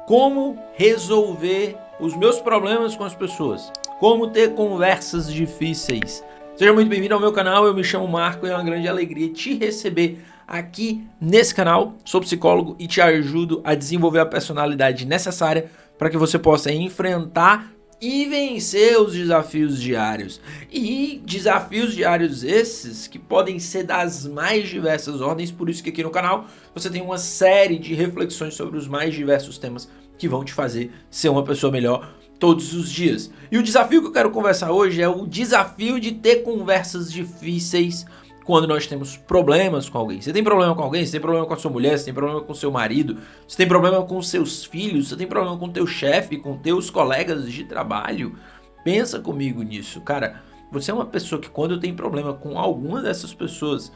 Como resolver os meus problemas com as pessoas. Como ter conversas difíceis. Seja muito bem-vindo ao meu canal, eu me chamo Marco e é uma grande alegria te receber aqui nesse canal. Sou psicólogo e te ajudo a desenvolver a personalidade necessária para que você possa enfrentar e vencer os desafios diários. E desafios diários esses que podem ser das mais diversas ordens, por isso que aqui no canal você tem uma série de reflexões sobre os mais diversos temas que vão te fazer ser uma pessoa melhor todos os dias. E o desafio que eu quero conversar hoje é o desafio de ter conversas difíceis quando nós temos problemas com alguém. Você tem problema com alguém? Você tem problema com a sua mulher? Você tem problema com o seu marido? Você tem problema com os seus filhos? Você tem problema com o teu chefe? Com teus colegas de trabalho? Pensa comigo nisso, cara. Você é uma pessoa que quando tem problema com alguma dessas pessoas,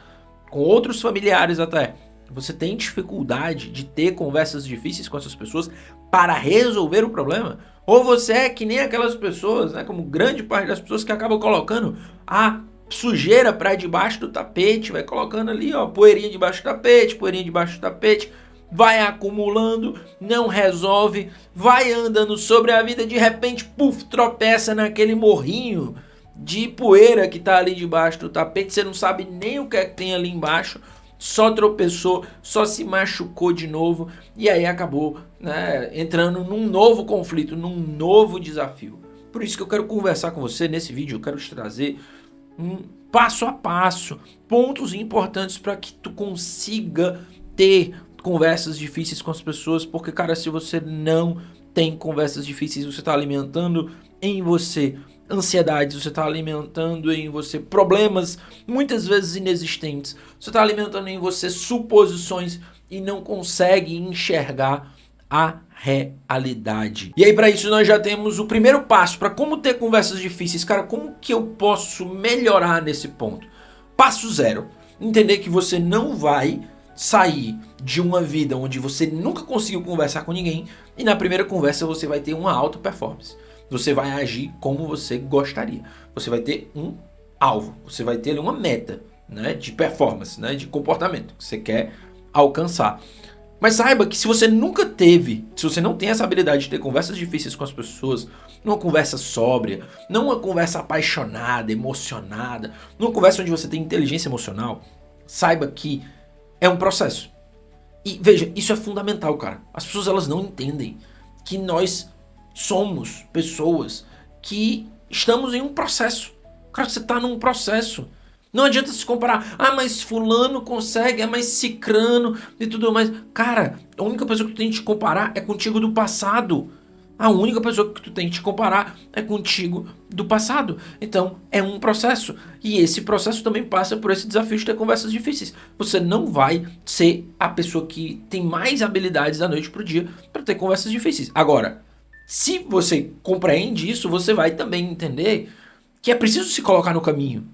com outros familiares até, você tem dificuldade de ter conversas difíceis com essas pessoas para resolver o problema? Ou você é que nem aquelas pessoas, né, como grande parte das pessoas que acabam colocando a sujeira para debaixo do tapete, vai colocando ali, ó, poeirinha debaixo do tapete, vai acumulando, não resolve, vai andando sobre a vida, de repente, puf, tropeça naquele morrinho de poeira que tá ali debaixo do tapete, você não sabe nem o que é que tem ali embaixo, só tropeçou, só se machucou de novo e aí acabou, né, entrando num novo conflito, num novo desafio. Por isso que eu quero conversar com você nesse vídeo, eu quero te trazer um passo a passo, pontos importantes para que tu consiga ter conversas difíceis com as pessoas, porque, cara, se você não tem conversas difíceis, você está alimentando em você ansiedades, você está alimentando em você problemas muitas vezes inexistentes, você está alimentando em você suposições e não consegue enxergar a realidade. E aí, para isso, nós já temos o primeiro passo para como ter conversas difíceis. Cara, como que eu posso melhorar nesse ponto? Passo 0. Entender que você não vai sair de uma vida onde você nunca conseguiu conversar com ninguém e na primeira conversa você vai ter uma alta performance. Você vai agir como você gostaria. Você vai ter um alvo, você vai ter ali uma meta, né, de performance, né, de comportamento que você quer alcançar. Mas saiba que se você nunca teve, se você não tem essa habilidade de ter conversas difíceis com as pessoas, numa conversa sóbria, não uma conversa apaixonada, emocionada, numa conversa onde você tem inteligência emocional, saiba que é um processo. E veja, isso é fundamental, cara. As pessoas, elas não entendem que nós somos pessoas que estamos em um processo. Cara, você está num processo. Não adianta se comparar, mas fulano consegue, mas cicrano e tudo mais. Cara, a única pessoa que tu tem que te comparar é contigo do passado. A única pessoa que tu tem que te comparar é contigo do passado. Então, é um processo. E esse processo também passa por esse desafio de ter conversas difíceis. Você não vai ser a pessoa que tem mais habilidades da noite pro dia para ter conversas difíceis. Agora, se você compreende isso, você vai também entender que é preciso se colocar no caminho.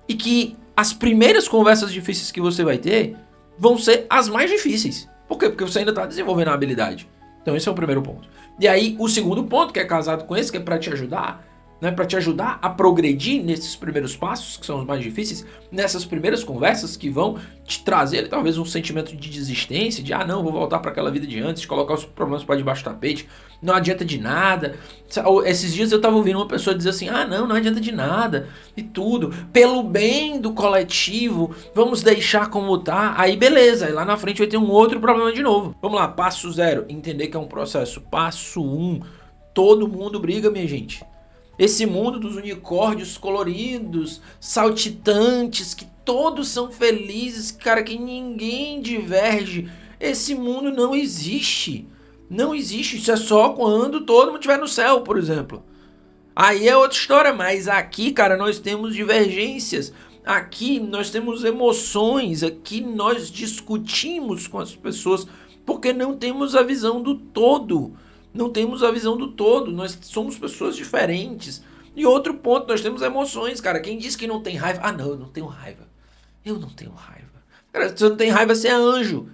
E que as primeiras conversas difíceis que você vai ter vão ser as mais difíceis. Por quê? Porque você ainda está desenvolvendo a habilidade. Então esse é o primeiro ponto. E aí o segundo ponto, que é casado com esse, que é para te ajudar, né, para te ajudar a progredir nesses primeiros passos, que são os mais difíceis, nessas primeiras conversas que vão te trazer talvez um sentimento de desistência, de não, vou voltar para aquela vida de antes, de colocar os problemas para debaixo do tapete, não adianta de nada. Esses dias eu estava ouvindo uma pessoa dizer assim, não adianta de nada e tudo, pelo bem do coletivo, vamos deixar como tá, aí beleza, aí lá na frente vai ter um outro problema de novo. Vamos lá, passo 0, entender que é um processo. Passo 1, todo mundo briga, minha gente. Esse mundo dos unicórnios coloridos, saltitantes, que todos são felizes, cara, que ninguém diverge. Esse mundo não existe. Não existe. Isso é só quando todo mundo estiver no céu, por exemplo. Aí é outra história, mas aqui, cara, nós temos divergências. Aqui nós temos emoções. Aqui nós discutimos com as pessoas porque não temos a visão do todo. Não temos a visão do todo, nós somos pessoas diferentes. E outro ponto, nós temos emoções, cara. Quem diz que não tem raiva? Não, eu não tenho raiva. Eu não tenho raiva. Cara, se você não tem raiva, você é anjo.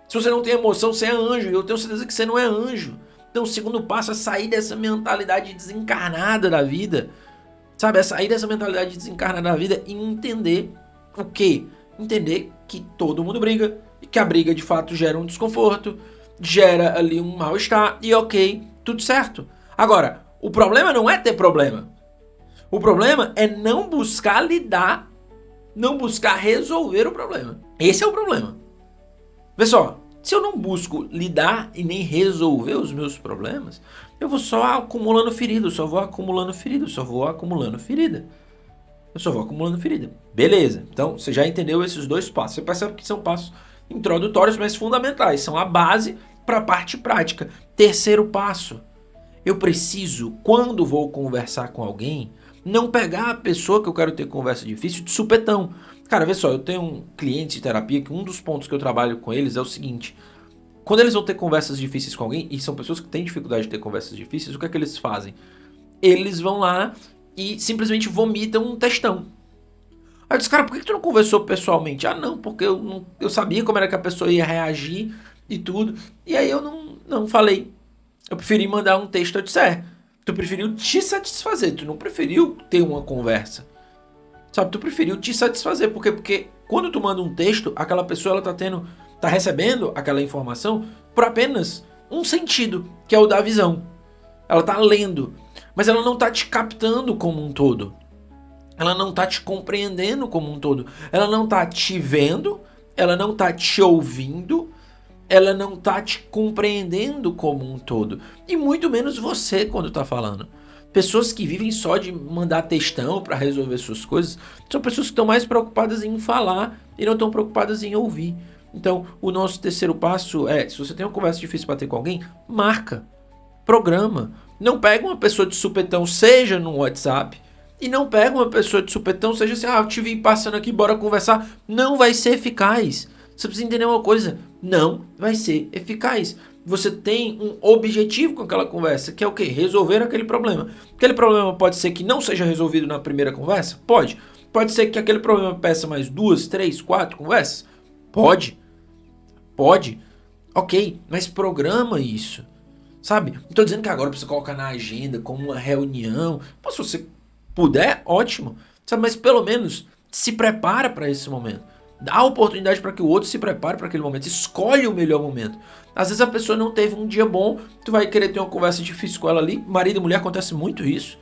Se você não tem emoção, você é anjo. E eu tenho certeza que você não é anjo. Então o segundo passo é sair dessa mentalidade desencarnada da vida. Sabe, é sair dessa mentalidade desencarnada da vida e entender o quê? Entender que todo mundo briga. E que a briga de fato gera um desconforto. gera ali um mal-estar e ok, tudo certo. Agora, o problema não é ter problema. O problema é não buscar lidar, não buscar resolver o problema. Esse é o problema. Vê só, se eu não busco lidar e nem resolver os meus problemas, eu vou só acumulando ferida, eu só vou acumulando ferida, eu só vou acumulando ferida. Eu só vou acumulando ferida. Beleza, então você já entendeu esses dois passos. Você percebe que são passos introdutórios, mas fundamentais. São a base para a parte prática. Terceiro passo. Eu preciso, quando vou conversar com alguém, não pegar a pessoa que eu quero ter conversa difícil de supetão. Cara, vê só, eu tenho um cliente de terapia que um dos pontos que eu trabalho com eles é o seguinte. Quando eles vão ter conversas difíceis com alguém, e são pessoas que têm dificuldade de ter conversas difíceis, o que é que eles fazem? Eles vão lá e simplesmente vomitam um textão. Aí eu disse, cara, por que tu não conversou pessoalmente? Ah, não, porque eu sabia como era que a pessoa ia reagir e tudo. E aí eu não falei. Eu preferi mandar um texto. Eu disse, tu preferiu te satisfazer, tu não preferiu ter uma conversa. Sabe, tu preferiu te satisfazer. Por quê? Porque quando tu manda um texto, aquela pessoa ela tá recebendo aquela informação por apenas um sentido, que é o da visão. Ela tá lendo, mas ela não tá te captando como um todo. Ela não tá te compreendendo como um todo. Ela não tá te vendo, ela não tá te ouvindo, ela não tá te compreendendo como um todo. E muito menos você quando tá falando. Pessoas que vivem só de mandar textão para resolver suas coisas são pessoas que estão mais preocupadas em falar e não estão preocupadas em ouvir. Então, o nosso terceiro passo é, se você tem uma conversa difícil para ter com alguém, marca, programa. Não pega uma pessoa de supetão, seja no WhatsApp, e não pega uma pessoa de supetão, seja assim, eu te vi passando aqui, bora conversar. Não vai ser eficaz. Você precisa entender uma coisa, não vai ser eficaz. Você tem um objetivo com aquela conversa, que é o quê? Resolver aquele problema. Aquele problema pode ser que não seja resolvido na primeira conversa? Pode. Pode ser que aquele problema peça mais 2, 3, 4 conversas? Pode. Pode. Ok, mas programa isso. Sabe? Não tô dizendo que agora precisa colocar na agenda como uma reunião. Pô, se você puder, ótimo. Sabe? Mas pelo menos se prepara para esse momento. Dá a oportunidade para que o outro se prepare para aquele momento. Escolhe o melhor momento. Às vezes a pessoa não teve um dia bom, tu vai querer ter uma conversa difícil com ela ali. Marido e mulher acontece muito isso.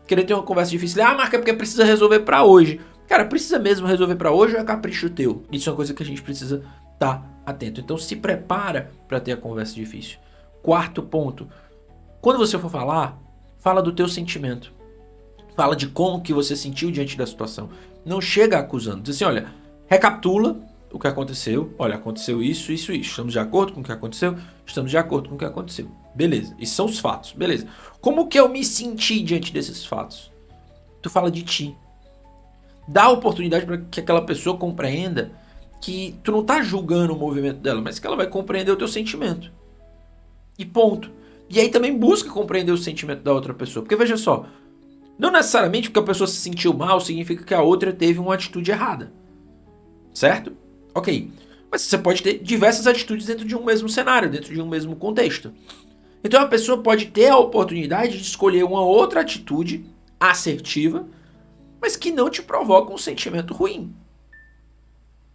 Querer ter uma conversa difícil. Marca porque precisa resolver para hoje. Cara, precisa mesmo resolver para hoje ou é capricho teu? Isso é uma coisa que a gente precisa estar atento. Então se prepara para ter a conversa difícil. Quarto ponto. Quando você for falar, fala do teu sentimento. Fala de como que você sentiu diante da situação. Não chega acusando. Diz assim, olha, recapitula o que aconteceu. Olha, aconteceu isso, isso, isso. Estamos de acordo com o que aconteceu? Estamos de acordo com o que aconteceu. Beleza. Esses são os fatos. Beleza. Como que eu me senti diante desses fatos? Tu fala de ti. Dá a oportunidade para que aquela pessoa compreenda que tu não tá julgando o movimento dela, mas que ela vai compreender o teu sentimento. E ponto. E aí também busca compreender o sentimento da outra pessoa. Porque veja só, não necessariamente porque a pessoa se sentiu mal significa que a outra teve uma atitude errada. Certo? Ok. Mas você pode ter diversas atitudes dentro de um mesmo cenário, dentro de um mesmo contexto. Então a pessoa pode ter a oportunidade de escolher uma outra atitude assertiva, mas que não te provoca um sentimento ruim.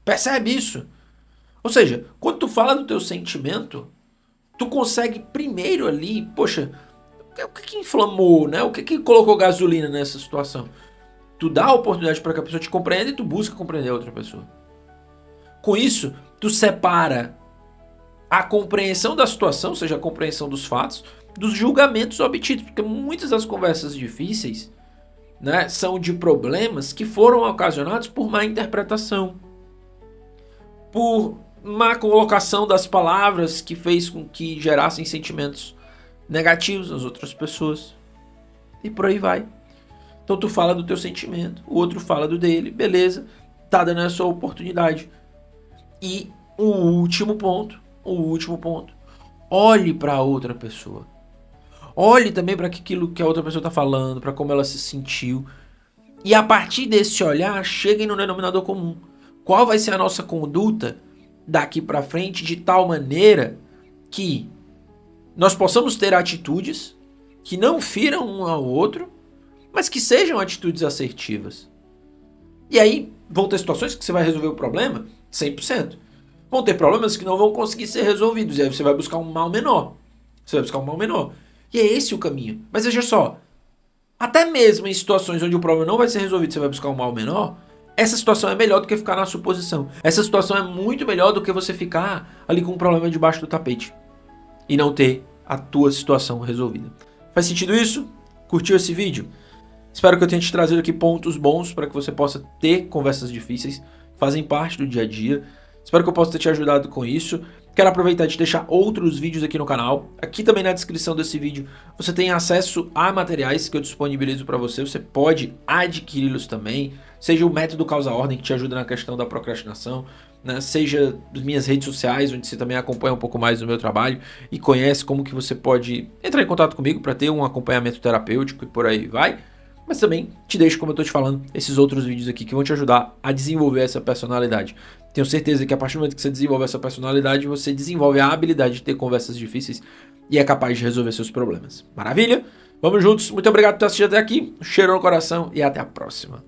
Percebe isso? Ou seja, quando tu fala do teu sentimento, tu consegue primeiro ali, poxa, o que inflamou, né? O que colocou gasolina nessa situação? Tu dá a oportunidade para que a pessoa te compreenda e tu busca compreender a outra pessoa. Com isso, tu separa a compreensão da situação, ou seja, a compreensão dos fatos, dos julgamentos obtidos, porque muitas das conversas difíceis, né, são de problemas que foram ocasionados por má interpretação, por má colocação das palavras que fez com que gerassem sentimentos negativos nas outras pessoas. E por aí vai. Então tu fala do teu sentimento, o outro fala do dele, beleza, tá dando essa oportunidade. E o último ponto, olhe para a outra pessoa. Olhe também para aquilo que a outra pessoa está falando, para como ela se sentiu. E a partir desse olhar, cheguem no denominador comum. Qual vai ser a nossa conduta daqui para frente de tal maneira que nós possamos ter atitudes que não firam um ao outro, mas que sejam atitudes assertivas. E aí vão ter situações que você vai resolver o problema 100%. vão ter problemas que não vão conseguir ser resolvidos. E aí você vai buscar um mal menor. Você vai buscar um mal menor. E é esse o caminho. Mas veja só, até mesmo em situações onde o problema não vai ser resolvido, você vai buscar um mal menor, essa situação é melhor do que ficar na suposição. Essa situação é muito melhor do que você ficar ali com um problema debaixo do tapete e não ter a tua situação resolvida. Faz sentido isso? Curtiu esse vídeo? Espero que eu tenha te trazido aqui pontos bons para que você possa ter conversas difíceis, que fazem parte do dia a dia. Espero que eu possa ter te ajudado com isso. Quero aproveitar e te deixar outros vídeos aqui no canal. Aqui também na descrição desse vídeo você tem acesso a materiais que eu disponibilizo para você. Você pode adquiri-los também. Seja o método causa-ordem, que te ajuda na questão da procrastinação, né? Seja as minhas redes sociais, onde você também acompanha um pouco mais do meu trabalho e conhece como que você pode entrar em contato comigo para ter um acompanhamento terapêutico e por aí vai. Mas também te deixo, como eu tô te falando, esses outros vídeos aqui que vão te ajudar a desenvolver essa personalidade. Tenho certeza que a partir do momento que você desenvolve essa personalidade, você desenvolve a habilidade de ter conversas difíceis e é capaz de resolver seus problemas. Maravilha? Vamos juntos. Muito obrigado por ter assistido até aqui. Um cheiro no coração e até a próxima.